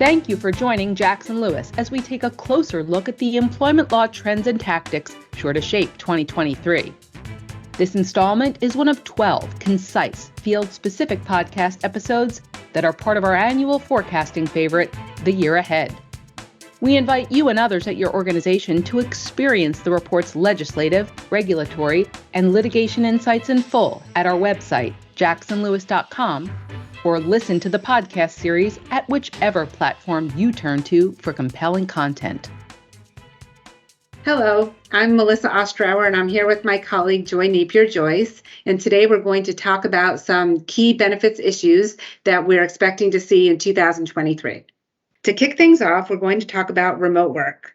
Thank you for joining Jackson Lewis as we take a closer look at the employment law trends and tactics sure to shape 2023. This installment is one of 12 concise, field-specific podcast episodes that are part of our annual forecasting favorite, The Year Ahead. We invite you and others at your organization to experience the report's legislative, regulatory, and litigation insights in full at our website, jacksonlewis.com, or listen to the podcast series at whichever platform you turn to for compelling content. Hello, I'm Melissa Ostrower, and I'm here with my colleague Joy Napier-Joyce. And today we're going to talk about some key benefits issues that we're expecting to see in 2023. To kick things off, we're going to talk about remote work.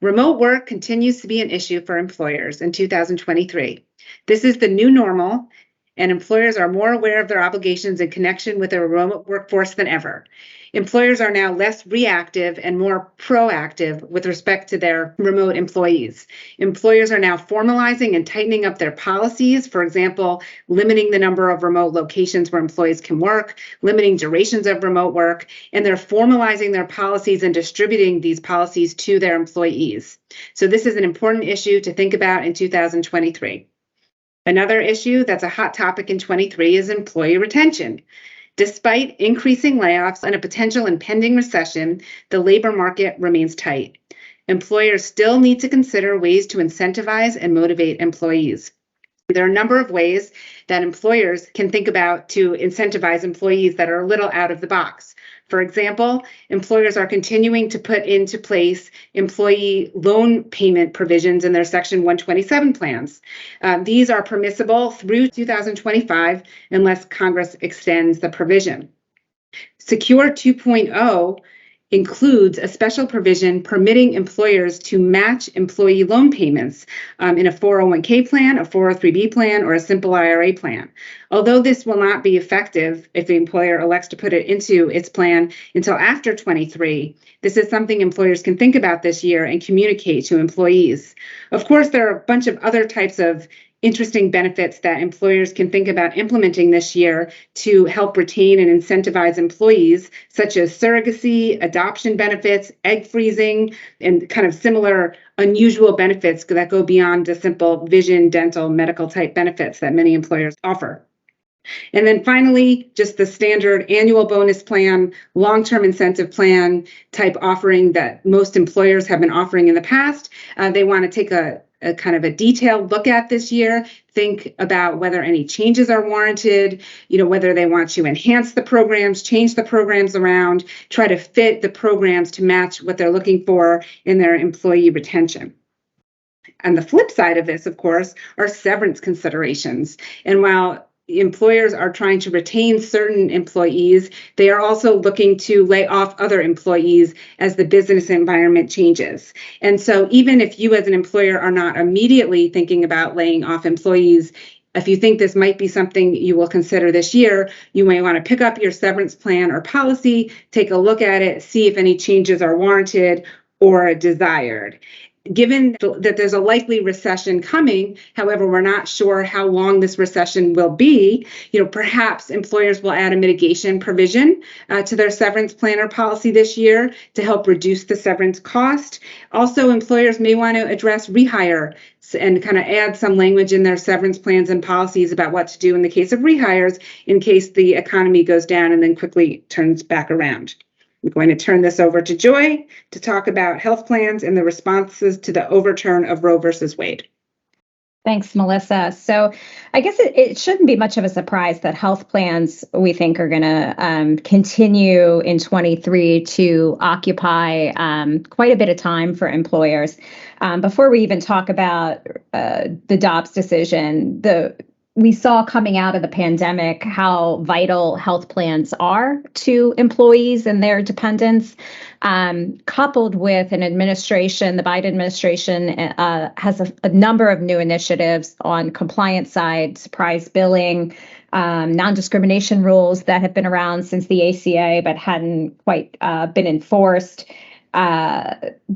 Remote work continues to be an issue for employers in 2023. This is the new normal, and employers are more aware of their obligations in connection with a remote workforce than ever. Employers are now less reactive and more proactive with respect to their remote employees. Employers are now formalizing and tightening up their policies, for example, limiting the number of remote locations where employees can work, limiting durations of remote work, and they're formalizing their policies and distributing these policies to their employees. So this is an important issue to think about in 2023. Another issue that's a hot topic in 23 is employee retention. Despite increasing layoffs and a potential impending recession, the labor market remains tight. Employers still need to consider ways to incentivize and motivate employees. There are a number of ways that employers can think about to incentivize employees that are a little out of the box. For example, employers are continuing to put into place employee loan payment provisions in their Section 127 plans. These are permissible through 2025 unless Congress extends the provision. Secure 2.0 includes a special provision permitting employers to match employee loan payments in a 401k plan, a 403b plan, or a simple IRA plan. Although this will not be effective if the employer elects to put it into its plan until after 23, this is something employers can think about this year and communicate to employees. Of course, there are a bunch of other types of interesting benefits that employers can think about implementing this year to help retain and incentivize employees, such as surrogacy, adoption benefits, egg freezing, and kind of similar unusual benefits that go beyond the simple vision, dental, medical type benefits that many employers offer. And then finally, just the standard annual bonus plan, long-term incentive plan type offering that most employers have been offering in the past. They want to take a kind of a detailed look at this year, think about whether any changes are warranted, whether they want to enhance the programs, change the programs around, try to fit the programs to match what they're looking for in their employee retention. And the flip side of this, of course, are severance considerations. And while employers are trying to retain certain employees, they are also looking to lay off other employees as the business environment changes. And so even if you as an employer are not immediately thinking about laying off employees, if you think this might be something you will consider this year, you may want to pick up your severance plan or policy, take a look at it, see if any changes are warranted or desired. Given that there's a likely recession coming, however, we're not sure how long this recession will be, perhaps employers will add a mitigation provision to their severance plan or policy this year to help reduce the severance cost. Also, employers may want to address rehire and kind of add some language in their severance plans and policies about what to do in the case of rehires in case the economy goes down and then quickly turns back around. I'm going to turn this over to Joy to talk about health plans and the responses to the overturn of Roe versus Wade. Thanks, Melissa. So I guess it shouldn't be much of a surprise that health plans, we think, are going to continue in 23 to occupy quite a bit of time for employers. Before we even talk about the Dobbs decision, we saw coming out of the pandemic how vital health plans are to employees and their dependents, coupled with an administration, the Biden administration has a number of new initiatives on compliance side, surprise billing, non-discrimination rules that have been around since the ACA but hadn't quite been enforced.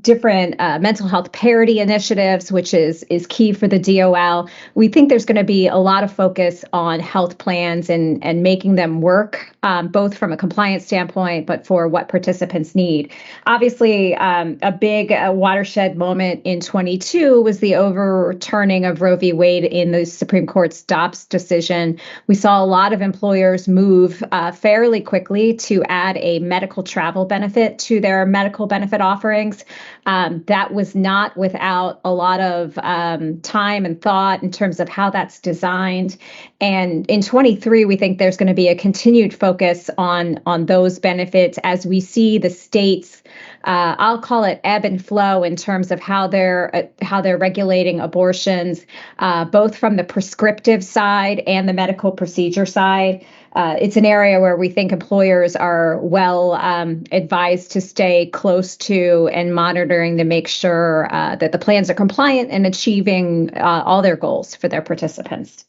different mental health parity initiatives, which is key for the DOL. We think there's going to be a lot of focus on health plans and making them work, both from a compliance standpoint, but for what participants need. Obviously, a big watershed moment in 22 was the overturning of Roe v. Wade in the Supreme Court's Dobbs decision. We saw a lot of employers move fairly quickly to add a medical travel benefit to their medical benefit offerings. That was not without a lot of time and thought in terms of how that's designed. And in 23, we think there's going to be a continued focus on those benefits as we see the states, I'll call it ebb and flow in terms of how they're regulating abortions, both from the prescriptive side and the medical procedure side. It's an area where we think employers are well advised to stay close to and monitoring to make sure that the plans are compliant and achieving all their goals for their participants.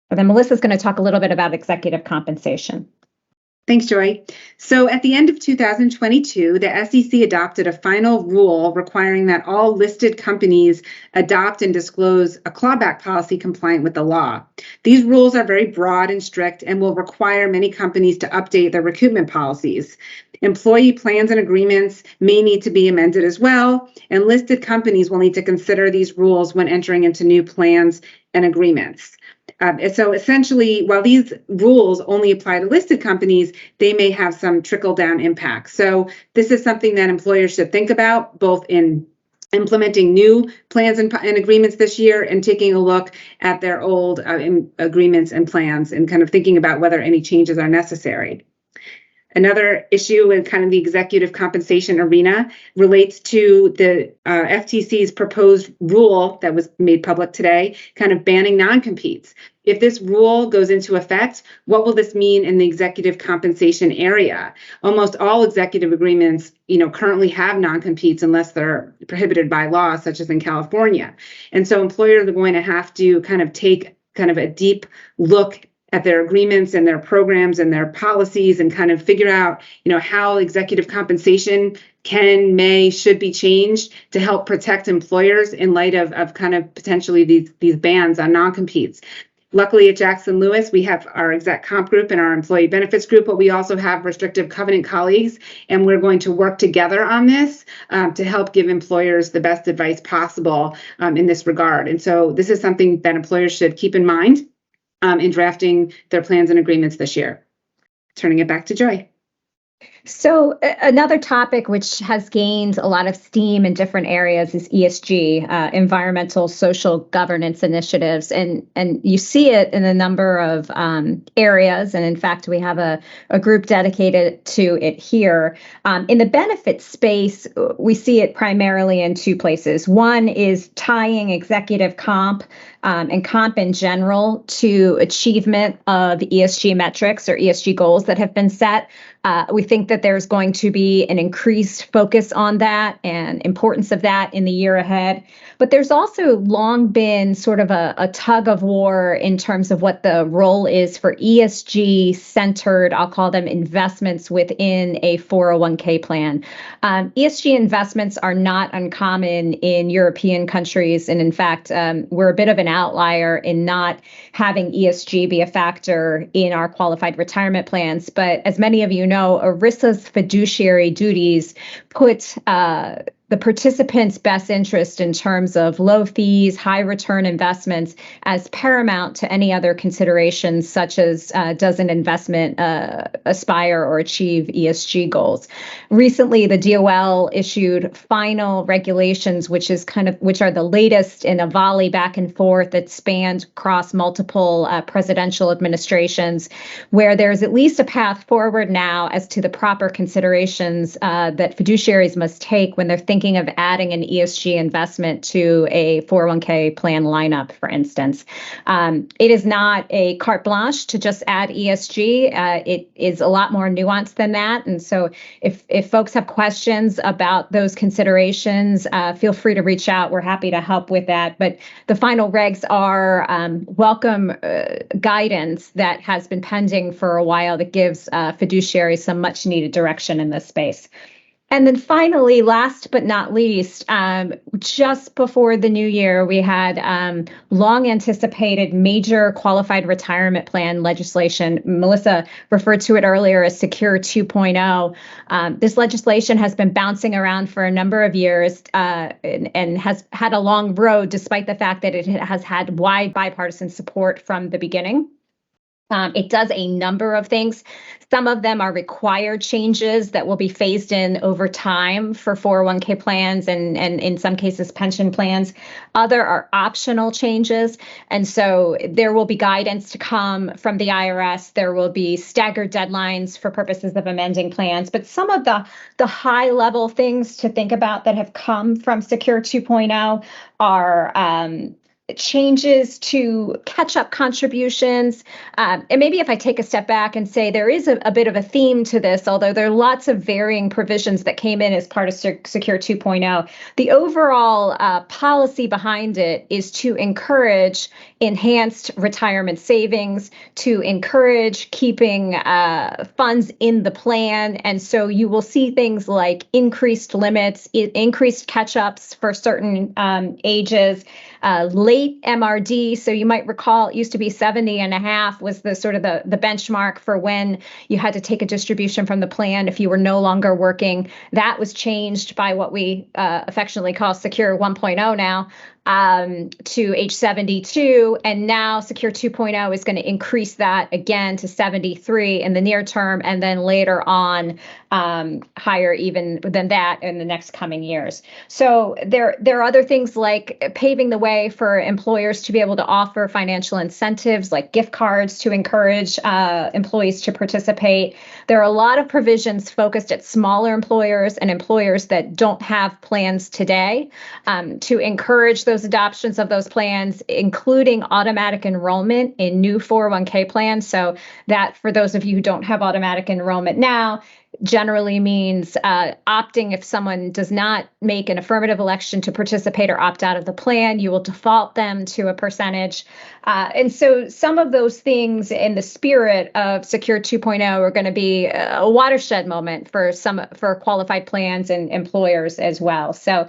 And then Melissa's going to talk a little bit about executive compensation. Thanks, Joy. So at the end of 2022, the SEC adopted a final rule requiring that all listed companies adopt and disclose a clawback policy compliant with the law. These rules are very broad and strict and will require many companies to update their recoupment policies. Employee plans and agreements may need to be amended as well, and listed companies will need to consider these rules when entering into new plans and agreements. So essentially, while these rules only apply to listed companies, they may have some trickle-down impact. So this is something that employers should think about, both in implementing new plans and agreements this year and taking a look at their old agreements and plans and kind of thinking about whether any changes are necessary. Another issue in kind of the executive compensation arena relates to the FTC's proposed rule that was made public today, kind of banning non-competes. If this rule goes into effect, what will this mean in the executive compensation area? Almost all executive agreements, currently have non-competes unless they're prohibited by law, such as in California. And so employers are going to have to kind of take kind of a deep look at their agreements and their programs and their policies and kind of figure out, how executive compensation should be changed to help protect employers in light of kind of potentially these bans on non-competes. Luckily at Jackson Lewis, we have our exec comp group and our employee benefits group, but we also have restrictive covenant colleagues, and we're going to work together on this to help give employers the best advice possible in this regard. And so this is something that employers should keep in mind in drafting their plans and agreements this year. Turning it back to Joy. So another topic which has gained a lot of steam in different areas is ESG, environmental social governance initiatives. And you see it in a number of areas. And in fact, we have a group dedicated to it here. In the benefit space, we see it primarily in two places. One is tying executive comp and comp in general to achievement of ESG metrics or ESG goals that have been set. We think that there's going to be an increased focus on that and importance of that in the year ahead. But there's also long been sort of a tug of war in terms of what the role is for ESG centered, I'll call them investments within a 401k plan. ESG investments are not uncommon in European countries. And in fact, we're a bit of an outlier in not having ESG be a factor in our qualified retirement plans. But as many of you know, ERISA's fiduciary duties put the participants' best interest in terms of low fees, high return investments as paramount to any other considerations, such as does an investment aspire or achieve ESG goals. Recently, the DOL issued final regulations, which are the latest in a volley back and forth that spanned across multiple presidential administrations, where there's at least a path forward now as to the proper considerations that fiduciaries must take when they're thinking of adding an ESG investment to a 401k plan lineup, for instance. It is not a carte blanche to just add ESG. It is a lot more nuanced than that. And so if folks have questions about those considerations, feel free to reach out. We're happy to help with that. But the final regs are welcome guidance that has been pending for a while that gives fiduciaries some much needed direction in this space. And then finally, last but not least, just before the new year, we had long anticipated major qualified retirement plan legislation. Melissa referred to it earlier as Secure 2.0. This legislation has been bouncing around for a number of years and has had a long road, despite the fact that it has had wide bipartisan support from the beginning. It does a number of things. Some of them are required changes that will be phased in over time for 401k plans and in some cases pension plans. Other are optional changes. And so there will be guidance to come from the IRS. There will be staggered deadlines for purposes of amending plans. But some of the high level things to think about that have come from Secure 2.0 are changes to catch-up contributions. And maybe if I take a step back and say there is a bit of a theme to this, although there are lots of varying provisions that came in as part of Secure 2.0, the overall policy behind it is to encourage enhanced retirement savings, to encourage keeping funds in the plan. And so you will see things like increased limits, increased catch-ups for certain ages, late MRD. So you might recall it used to be 70 and a half was the sort of the benchmark for when you had to take a distribution from the plan if you were no longer working. That was changed by what we affectionately call Secure 1.0 now. To age 72. And now Secure 2.0 is going to increase that again to 73 in the near term, and then later on higher even than that in the next coming years. So there are other things like paving the way for employers to be able to offer financial incentives like gift cards to encourage employees to participate. There are a lot of provisions focused at smaller employers and employers that don't have plans today to encourage those adoptions of those plans, including automatic enrollment in new 401k plans. So that, for those of you who don't have automatic enrollment now, generally means opting if someone does not make an affirmative election to participate or opt out of the plan, you will default them to a percentage. And so some of those things in the spirit of Secure 2.0 are going to be a watershed moment for qualified plans and employers as well. So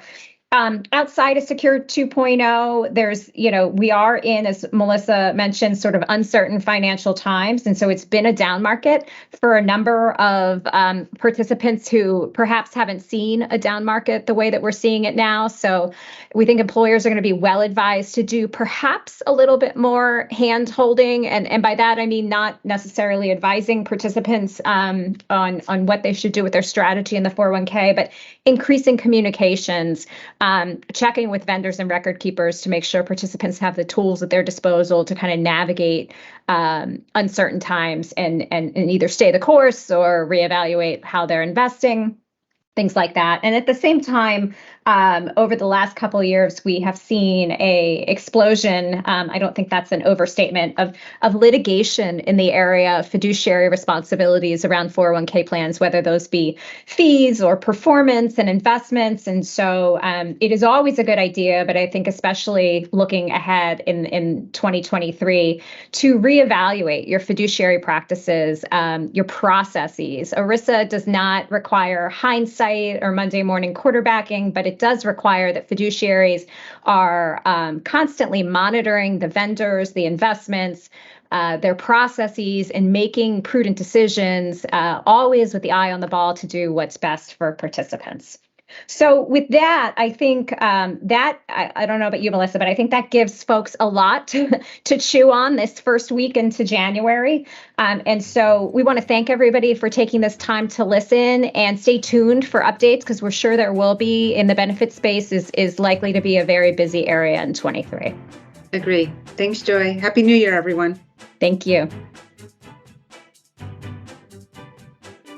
outside of Secure 2.0, there's, we are in, as Melissa mentioned, sort of uncertain financial times. And so it's been a down market for a number of participants who perhaps haven't seen a down market the way that we're seeing it now. So we think employers are going to be well advised to do perhaps a little bit more hand holding. And by that, I mean not necessarily advising participants on what they should do with their strategy in the 401k, but increasing communications, checking with vendors and record keepers to make sure participants have the tools at their disposal to kind of navigate uncertain times and either stay the course or reevaluate how they're investing, things like that. And at the same time, over the last couple of years, we have seen a explosion. I don't think that's an overstatement of litigation in the area of fiduciary responsibilities around 401k plans, whether those be fees or performance and investments. And so it is always a good idea, but I think especially looking ahead in 2023 to reevaluate your fiduciary practices, your processes. ERISA does not require hindsight or Monday morning quarterbacking, but it does require that fiduciaries are constantly monitoring the vendors, the investments, their processes, and making prudent decisions, always with the eye on the ball to do what's best for participants. So with that, I think that, I don't know about you, Melissa, but I think that gives folks a lot to chew on this first week into January. And so we want to thank everybody for taking this time to listen, and stay tuned for updates, because we're sure there will be. In the benefit space is likely to be a very busy area in 23. Agree. Thanks, Joy. Happy New Year, everyone. Thank you.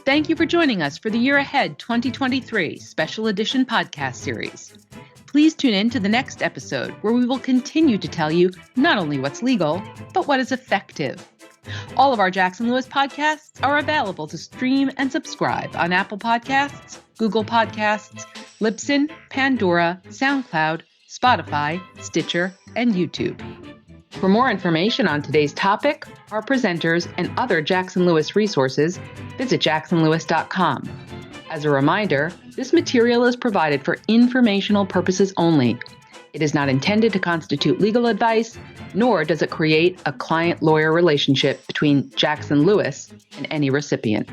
Thank you for joining us for the Year Ahead 2023 Special Edition podcast series. Please tune in to the next episode, where we will continue to tell you not only what's legal, but what is effective. All of our Jackson Lewis podcasts are available to stream and subscribe on Apple Podcasts, Google Podcasts, Libsyn, Pandora, SoundCloud, Spotify, Stitcher, and YouTube. For more information on today's topic, our presenters, and other Jackson Lewis resources, visit jacksonlewis.com. As a reminder, this material is provided for informational purposes only. It is not intended to constitute legal advice, nor does it create a client-lawyer relationship between Jackson Lewis and any recipient.